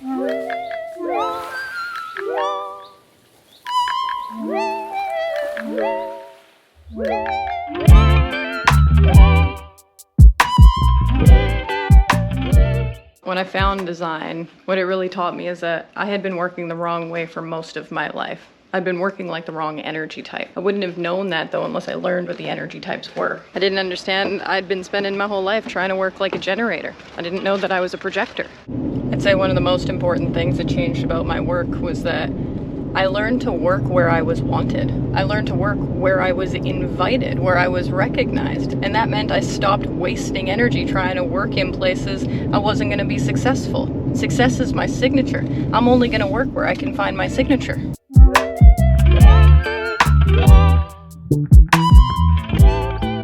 When I found design, what it really taught me is that I had been working the wrong way for most of my life. I'd been working like the wrong energy type. I wouldn't have known that though unless I learned what the energy types were. I didn't understand I'd been spending my whole life trying to work like a generator. I didn't know that I was a projector. I'd say one of the most important things that changed about my work was that I learned to work where I was wanted. I learned to work where I was invited, where I was recognized. And that meant I stopped wasting energy trying to work in places I wasn't going to be successful. Success is my signature. I'm only going to work where I can find my signature.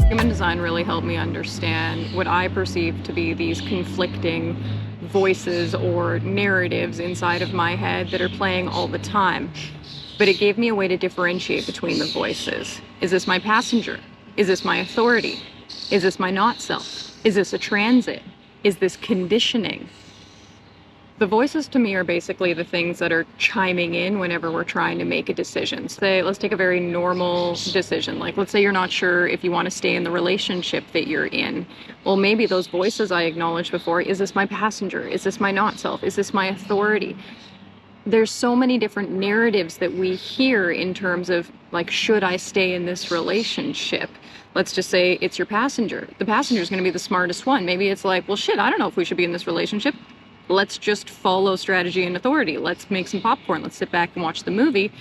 Human design really helped me understand what I perceive to be these conflicting voices or narratives inside of my head that are playing all the time. But it gave me a way to differentiate between the voices. Is this my passenger? Is this my authority? Is this my not self? Is this a transit? Is this conditioning? The voices to me are basically the things that are chiming in whenever we're trying to make a decision. Say, let's take a very normal decision. Like, let's say you're not sure if you want to stay in the relationship that you're in. Well, maybe those voices I acknowledged before, is this my passenger? Is this my not self? Is this my authority? There's so many different narratives that we hear in terms of, like, should I stay in this relationship? Let's just say it's your passenger. The passenger is going to be the smartest one. Maybe it's like, well, shit, I don't know if we should be in this relationship. Let's just follow strategy and authority. Let's make some popcorn. Let's sit back and watch the movie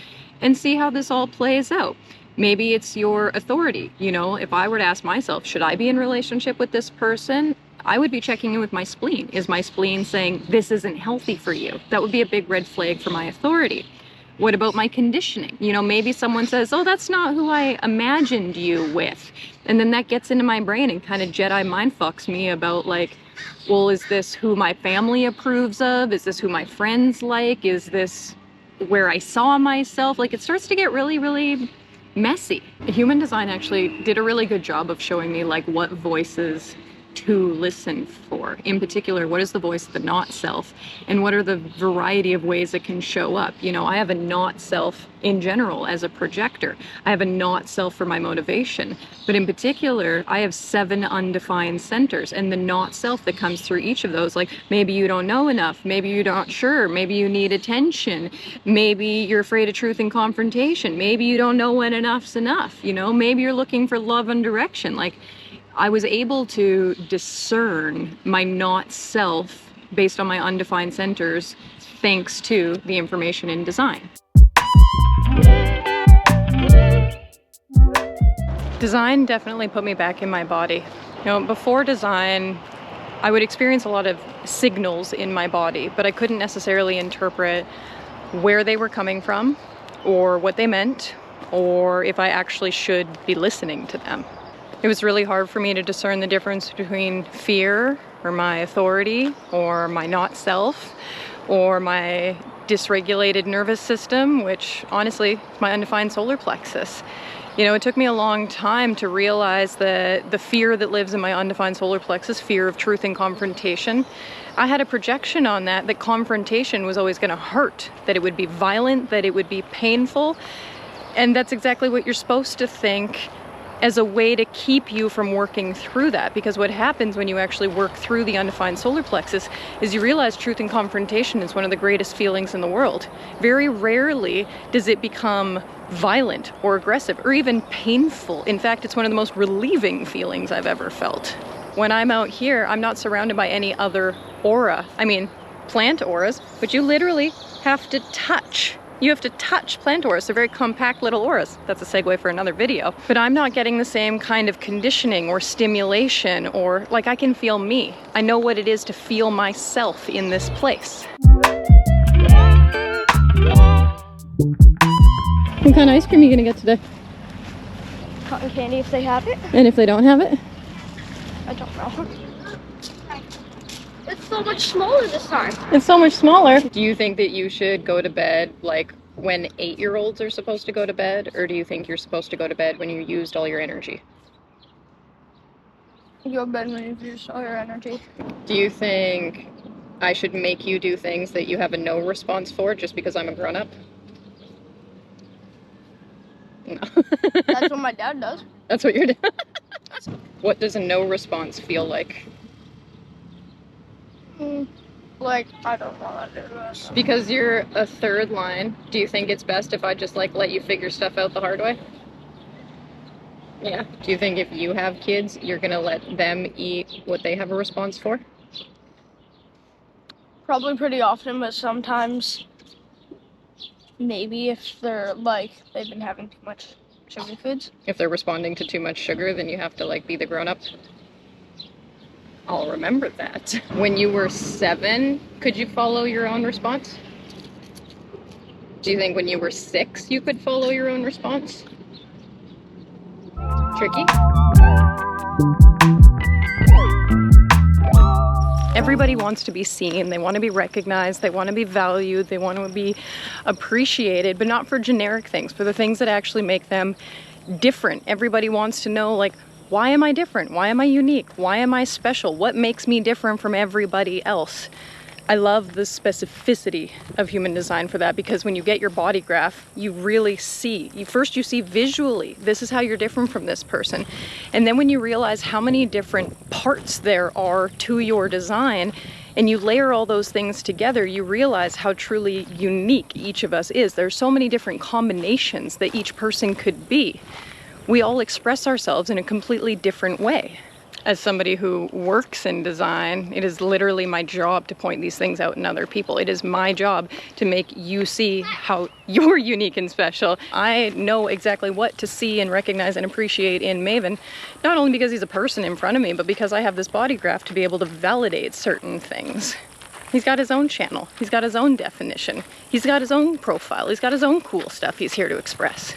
and see how this all plays out. Maybe it's your authority. You know, if I were to ask myself, should I be in a relationship with this person? I would be checking in with my spleen. Is my spleen saying this isn't healthy for you? That would be a big red flag for my authority. What about my conditioning? You know, maybe someone says, oh, that's not who I imagined you with. And then that gets into my brain and kind of Jedi mind fucks me about, like, well, is this who my family approves of? Is this who my friends like? Is this where I saw myself? Like, it starts to get really, really messy. Human design actually did a really good job of showing me, like, what voices to listen for. In particular, what is the voice of the not self, and what are the variety of ways it can show up? You know, I have a not self in general as a projector. I have a not self for my motivation, but in particular, I have 7 undefined centers, and the not self that comes through each of those, like, maybe you don't know enough, maybe you're not sure, maybe you need attention, maybe you're afraid of truth and confrontation, maybe you don't know when enough's enough, you know, maybe you're looking for love and direction. Like, I was able to discern my not self based on my undefined centers thanks to the information in design. Design definitely put me back in my body. You know, before design, I would experience a lot of signals in my body, but I couldn't necessarily interpret where they were coming from or what they meant, or if I actually should be listening to them. It was really hard for me to discern the difference between fear or my authority or my not self or my dysregulated nervous system, which honestly is my undefined solar plexus. You know, it took me a long time to realize that the fear that lives in my undefined solar plexus, fear of truth and confrontation, I had a projection on that confrontation was always going to hurt, that it would be violent, that it would be painful. And that's exactly what you're supposed to think as a way to keep you from working through that. Because what happens when you actually work through the undefined solar plexus is you realize truth and confrontation is one of the greatest feelings in the world. Very rarely does it become violent or aggressive or even painful. In fact, it's one of the most relieving feelings I've ever felt. When I'm out here, I'm not surrounded by any other aura. I mean, plant auras, but you literally have to touch. You have to touch plant auras. They're very compact little auras. That's a segue for another video. But I'm not getting the same kind of conditioning or stimulation, or like, I can feel me. I know what it is to feel myself in this place. What kind of ice cream are you gonna get today? Cotton candy if they have it. And if they don't have it? I don't know. It's so much smaller this time. It's so much smaller. Do you think that you should go to bed like when 8-year-olds are supposed to go to bed, or do you think you're supposed to go to bed when you used all your energy? You go to bed when you've used all your energy. Do you think I should make you do things that you have a no response for just because I'm a grown-up? No. That's what my dad does. That's what you're doing? What does a no response feel like? Like, I don't want to do this. Because you're a third line, do you think it's best if I just like let you figure stuff out the hard way? Yeah. Do you think if you have kids, you're gonna let them eat what they have a response for? Probably pretty often, but sometimes maybe if they're like, they've been having too much sugar foods. If they're responding to too much sugar, then you have to like be the grown-up. I'll remember that. When you were 7, could you follow your own response? Do you think when you were 6, you could follow your own response? Tricky? Everybody wants to be seen, they want to be recognized, they want to be valued, they want to be appreciated, but not for generic things, for the things that actually make them different. Everybody wants to know, like, why am I different? Why am I unique? Why am I special? What makes me different from everybody else? I love the specificity of human design for that, because when you get your body graph, you really see. First you see visually, this is how you're different from this person. And then when you realize how many different parts there are to your design, and you layer all those things together, you realize how truly unique each of us is. There's so many different combinations that each person could be. We all express ourselves in a completely different way. As somebody who works in design, it is literally my job to point these things out in other people. It is my job to make you see how you're unique and special. I know exactly what to see and recognize and appreciate in Maven, not only because he's a person in front of me, but because I have this body graph to be able to validate certain things. He's got his own channel. He's got his own definition. He's got his own profile. He's got his own cool stuff he's here to express.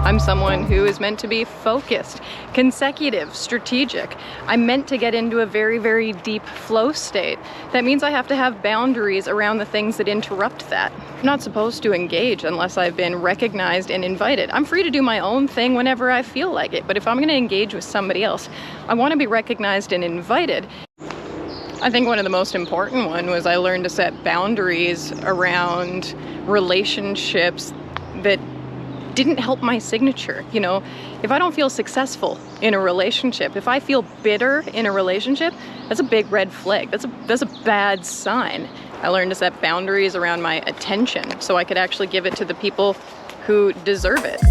I'm someone who is meant to be focused, consecutive, strategic. I'm meant to get into a very, very deep flow state. That means I have to have boundaries around the things that interrupt that. I'm not supposed to engage unless I've been recognized and invited. I'm free to do my own thing whenever I feel like it, but if I'm going to engage with somebody else, I want to be recognized and invited. I think one of the most important one was I learned to set boundaries around relationships that didn't help my signature. You know, if I don't feel successful in a relationship, if I feel bitter in a relationship, that's a big red flag. That's a bad sign. I learned to set boundaries around my attention so I could actually give it to the people who deserve it.